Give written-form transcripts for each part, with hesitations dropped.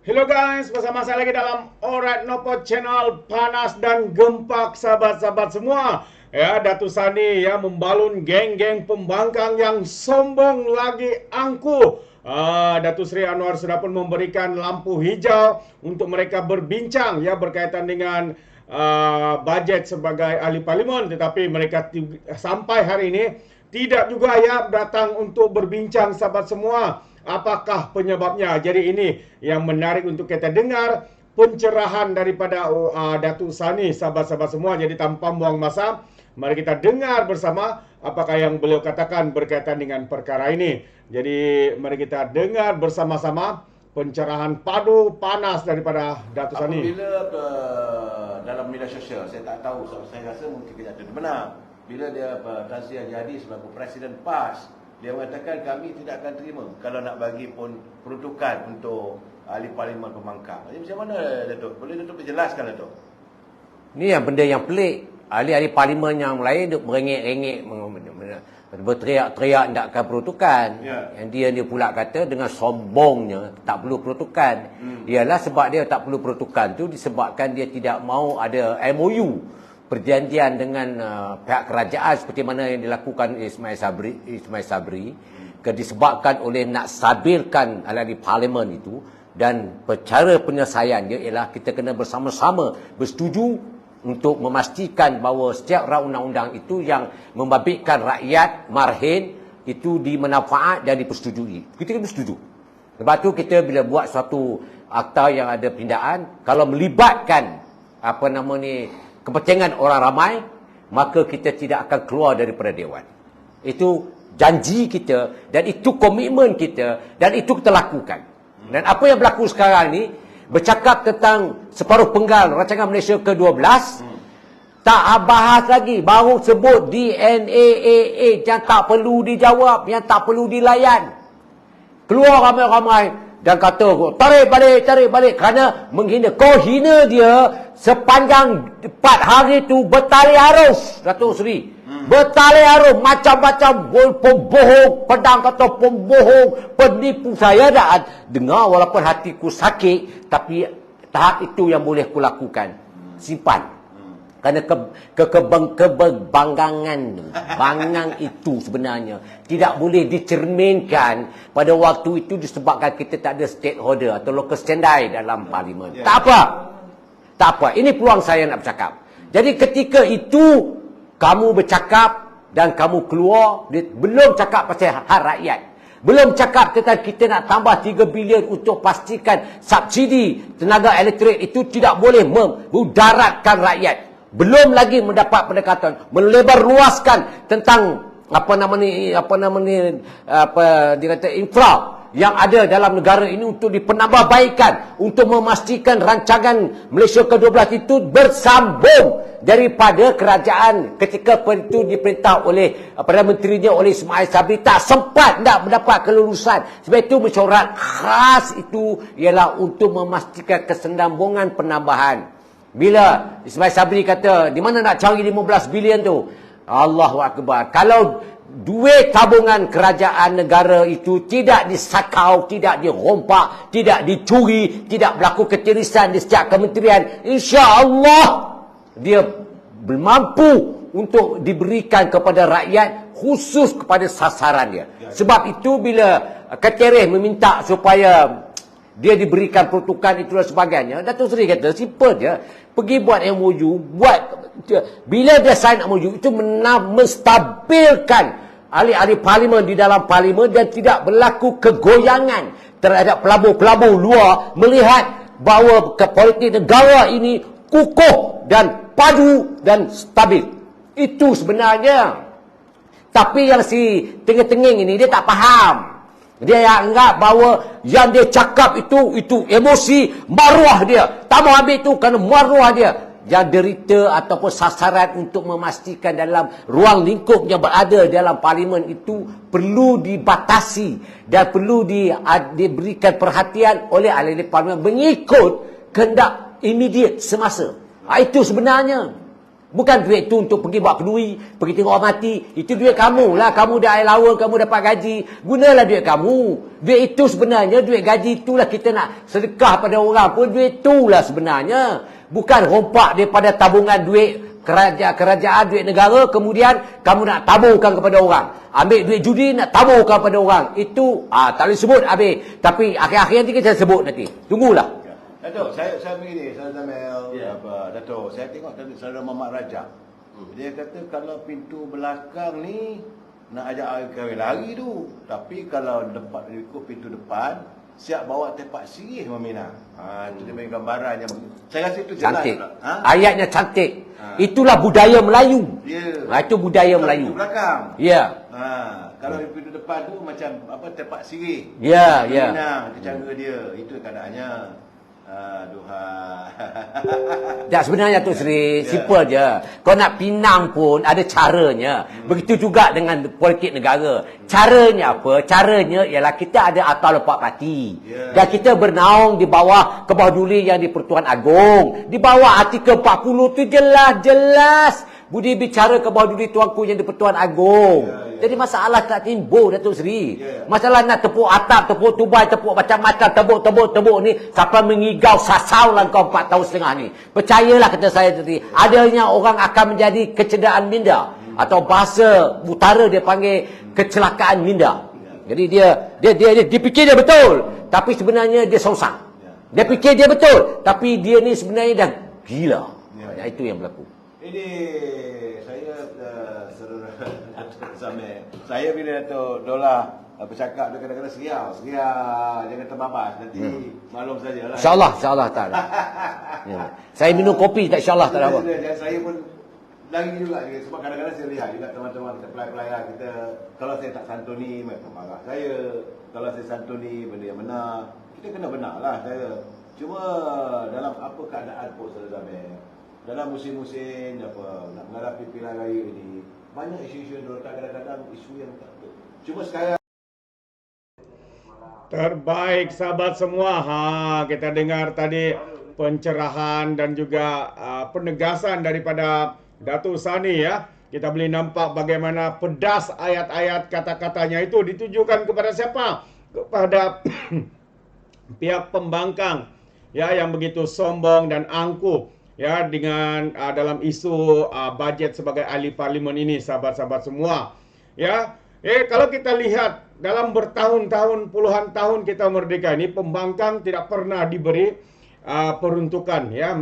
Hello guys, bersama saya lagi dalam Alright Nopo Channel Panas dan Gempak sahabat-sahabat semua. Ya, Datuk Sani ya membalun geng-geng pembangkang yang sombong lagi angkuh. Datuk Seri Anwar sudah pun memberikan lampu hijau untuk mereka berbincang ya berkaitan dengan bajet sebagai ahli parlimen, tetapi mereka sampai hari ini tidak juga ya datang untuk berbincang sahabat semua. Apakah penyebabnya? Jadi ini yang menarik untuk kita dengar pencerahan daripada Datuk Sani sahabat-sahabat semua. Jadi tanpa buang masa, mari kita dengar bersama apakah yang beliau katakan berkaitan dengan perkara ini. Jadi mari kita dengar bersama-sama pencerahan padu panas daripada Datuk Sani. Apabila dalam media sosial, saya tak tahu, saya rasa mungkin kita ada benar. Bila dia Tan Sri jadi sebagai Presiden PAS, dia mengatakan kami tidak akan terima kalau nak bagi pun peruntukan untuk ahli parlimen pembangkang. Jadi macam mana Datuk? Boleh Datuk berjelaskan Datuk? Ni yang benda yang pelik. Ahli-ahli parlimen yang lain duk merengek-rengek, berteriak-teriak nakkan peruntukan. Yang dia pula kata dengan sombongnya tak perlu peruntukan. Ialah sebab dia tak perlu peruntukan tu disebabkan dia tidak mau ada MOU, perjanjian dengan pihak kerajaan seperti mana yang dilakukan Ismail Sabri disebabkan oleh nak stabilkan ahli parlimen itu, dan cara penyelesaian dia ialah kita kena bersama-sama bersetuju untuk memastikan bahawa setiap undang-undang itu yang membabitkan rakyat marhin itu dimanfaat dan dipersetujui. Kita kena bersetuju. Sebab tu kita bila buat suatu akta yang ada pindaan, kalau melibatkan kepentingan orang ramai, maka kita tidak akan keluar daripada Dewan. Itu janji kita dan itu komitmen kita dan itu kita lakukan. Dan apa yang berlaku sekarang ni, bercakap tentang separuh penggal rancangan Malaysia ke-12, tak bahas lagi, baru sebut DNAAA yang tak perlu dijawab, yang tak perlu dilayan. Keluar ramai-ramai dan kata tarik balik kerana menghina. Kau hina dia sepanjang 4 hari tu bertali arus, Datuk Seri. Bertali arus macam-macam pembohong, pedang kata pembohong, penipu. Saya dah dengar walaupun hatiku sakit, tapi tahap itu yang boleh aku lakukan. Simpan. Kerana bangang itu sebenarnya tidak boleh dicerminkan pada waktu itu disebabkan kita tak ada stakeholder atau local standby dalam parlimen. Tak apa. Ini peluang saya nak bercakap. Jadi ketika itu kamu bercakap dan kamu keluar, belum cakap pasal hak rakyat. Belum cakap tentang kita nak tambah 3 bilion untuk pastikan subsidi tenaga elektrik itu tidak boleh memudaratkan rakyat. Belum lagi mendapat pendekatan melebar luaskan tentang infra yang ada dalam negara ini untuk dipenambahbaikan, untuk memastikan rancangan Malaysia ke-12 itu bersambung daripada kerajaan ketika itu diperintah oleh Perdana Menterinya oleh Ismail Sabri, tak sempat nak mendapat kelulusan. Sebab itu mesyuarat khas itu ialah untuk memastikan kesinambungan penambahan. Bila Ismail Sabri kata di mana nak cari 15 bilion tu, Allahu Akbar. Kalau duit tabungan kerajaan negara itu tidak disakau, tidak dirompak, tidak dicuri, tidak berlaku ketirisan di setiap kementerian, insya-Allah dia mampu untuk diberikan kepada rakyat, khusus kepada sasaran dia. Sebab itu bila Ketereh meminta supaya dia diberikan peruntukan itu dan sebagainya, Datuk Seri kata simple je, pergi buat MOU, bila dia sign MOU itu menstabilkan ahli-ahli parlimen di dalam parlimen dan tidak berlaku kegoyangan terhadap pelabur-pelabur luar melihat bahawa politik negara ini kukuh dan padu dan stabil. Itu sebenarnya. Tapi yang si tenging-tenging ini dia tak faham. Dia anggap bahawa yang dia cakap itu emosi, maruah dia. Tak mau ambil itu kerana maruah dia. Yang derita ataupun sasaran untuk memastikan dalam ruang lingkup yang berada dalam parlimen itu perlu dibatasi dan perlu diberikan perhatian oleh ahli parlimen mengikut kehendak immediate semasa. Itu sebenarnya. Bukan duit tu untuk pergi buat kenduri, pergi tengok orang mati. Itu duit kamu lah. Kamu dah allowance, kamu dapat gaji. Gunalah duit kamu. Duit itu sebenarnya, duit gaji itulah kita nak sedekah pada orang pun. Duit itulah sebenarnya. Bukan rompak daripada tabungan duit kerajaan, duit negara. Kemudian kamu nak taburkan kepada orang. Ambil duit judi, nak taburkan kepada orang. Itu tak boleh sebut habis. Tapi akhir-akhir nanti kita sebut nanti. Tunggulah. Datuk, saya begini, Saudara Zamel, Datuk, saya tengok tadi Saudara Muhammad Rajab. Dia kata kalau pintu belakang ni nak ajak orang kahwin lari tu. Tapi kalau ikut pintu depan, siap bawa tepak sirih Mamina. Itu dia punya gambarannya. Saya rasa itu jelas. Cantik. Ayatnya cantik. Itulah budaya Melayu. Itu budaya Melayu. Pintu belakang. Kalau di pintu depan tu macam tepak sirih. Mamina, itu cara dia. Itu keadaannya. Tak, sebenarnya tu Sri, simple je. Kau nak pinang pun ada caranya. Begitu juga dengan politik negara. Caranya apa? Caranya ialah kita ada akta lepak parti. Dan kita bernaung di bawah kebahaduli yang di Pertuan Agong. Di bawah artikel 40 tu jelas-jelas budi bicara kebahaduli tuanku yang di Pertuan Agong. Jadi masalah tak timbul, Datuk Seri. Masalah nak tepuk atap, tepuk tubai, tepuk macam-macam, tebuk ni sampai mengigau sasau lah kau 4 tahun setengah ni. Percayalah kata saya tadi, adanya orang akan menjadi kecederaan minda. Atau bahasa utara dia panggil kecelakaan minda. Jadi dia fikir dia betul, tapi sebenarnya dia sosang. Dia fikir dia betul, tapi dia ni sebenarnya dah gila. Itu yang berlaku. Ini saya saudara Zamel. Saya bila Dato' Dollah bercakap dia kadang-kadang seriau, jangan terbabas nanti maklum sajalah. InsyaAllah tak ada. Saya minum kopi tak insyaAllah tak ada apa. Saya pun lagi juga sebab kadang-kadang saya lihat juga teman-teman kita pelai-pelai lah kita, kalau saya tak santuni mereka marah saya, kalau saya santuni benda yang benar kita kena benar lah saya. Cuma dalam apa keadaan pun Saudara Zamel, dalam musim-musim nak menghadapi pilihan raya ini banyak isu-isu yang diletak, kadang-kadang isu yang tak betul. Cuma sekarang terbaik sahabat semua. Kita dengar tadi pencerahan dan juga penegasan daripada Datuk Sani ya. Kita boleh nampak bagaimana pedas ayat-ayat kata-katanya itu ditujukan kepada siapa? Kepada pihak pembangkang ya yang begitu sombong dan angkuh ya dengan dalam isu bajet sebagai ahli parlimen ini sahabat-sahabat semua. Ya, kalau kita lihat dalam bertahun-tahun, puluhan tahun kita merdeka ini, pembangkang tidak pernah diberi peruntukan ya.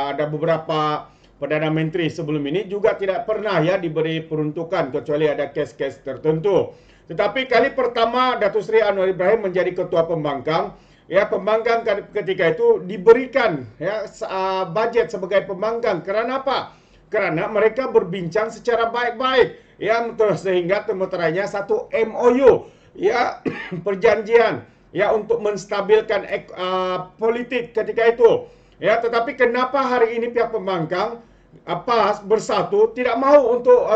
Ada beberapa Perdana Menteri sebelum ini juga tidak pernah ya diberi peruntukan kecuali ada kes-kes tertentu. Tetapi kali pertama Datuk Seri Anwar Ibrahim menjadi ketua pembangkang, ya pembangkang ketika itu diberikan ya bajet sebagai pembangkang. Kerana apa? Kerana mereka berbincang secara baik-baik ya sehingga termeterainya satu MOU ya perjanjian ya untuk menstabilkan politik ketika itu. Ya, tetapi kenapa hari ini pihak pembangkang PAS bersatu tidak mau untuk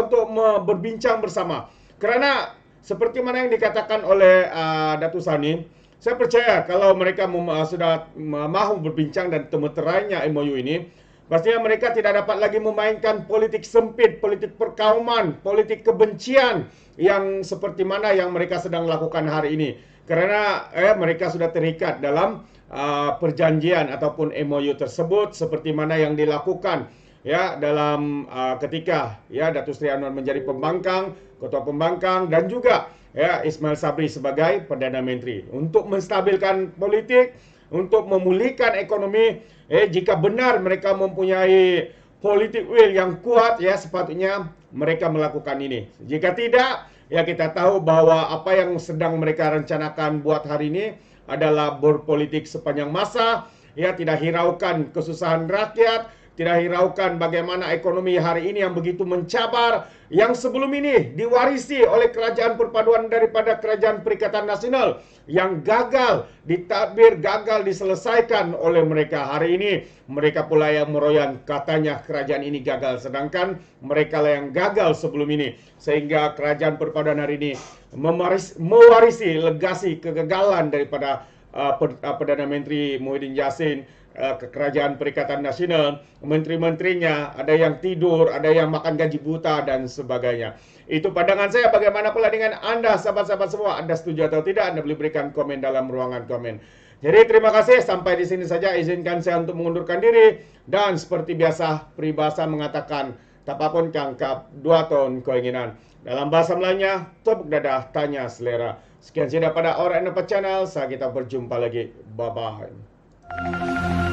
berbincang bersama? Kerana seperti mana yang dikatakan oleh Datuk Sani, saya percaya kalau mereka sudah mahu berbincang dan termeterainya MOU ini, pastinya mereka tidak dapat lagi memainkan politik sempit, politik perkauman, politik kebencian yang seperti mana yang mereka sedang lakukan hari ini. Kerana mereka sudah terikat dalam perjanjian ataupun MOU tersebut seperti mana yang dilakukan ya dalam ketika ya Datuk Seri Anwar menjadi pembangkang, ketua pembangkang dan juga ya Ismail Sabri sebagai Perdana Menteri untuk menstabilkan politik, untuk memulihkan ekonomi. Jika benar mereka mempunyai politik will yang kuat ya sepatutnya mereka melakukan ini. Jika tidak ya kita tahu bahwa apa yang sedang mereka rencanakan buat hari ini adalah berpolitik sepanjang masa, ya tidak hiraukan kesusahan rakyat, tidak hiraukan bagaimana ekonomi hari ini yang begitu mencabar, yang sebelum ini diwarisi oleh kerajaan perpaduan daripada Kerajaan Perikatan Nasional yang gagal ditadbir, gagal diselesaikan oleh mereka. Hari ini mereka pula yang meroyan katanya kerajaan ini gagal, sedangkan mereka lah yang gagal sebelum ini. Sehingga kerajaan perpaduan hari ini mewarisi legasi kegagalan daripada Perdana Menteri Muhyiddin Yassin Kerajaan Perikatan Nasional, menteri-menterinya, ada yang tidur, ada yang makan gaji buta dan sebagainya. Itu pandangan saya. Bagaimana pula dengan Anda, sahabat-sahabat semua? Anda setuju atau tidak? Anda boleh berikan komen dalam ruangan komen. Jadi terima kasih, sampai di sini saja. Izinkan saya untuk mengundurkan diri. Dan seperti biasa, peribahasa mengatakan, tapapun kangkap, 2 tahun keinginan. Dalam bahasa Melayunya, tepuk dadah, tanya selera. Sekian saja pada Alright No Channel. Kita berjumpa lagi. Bye-bye.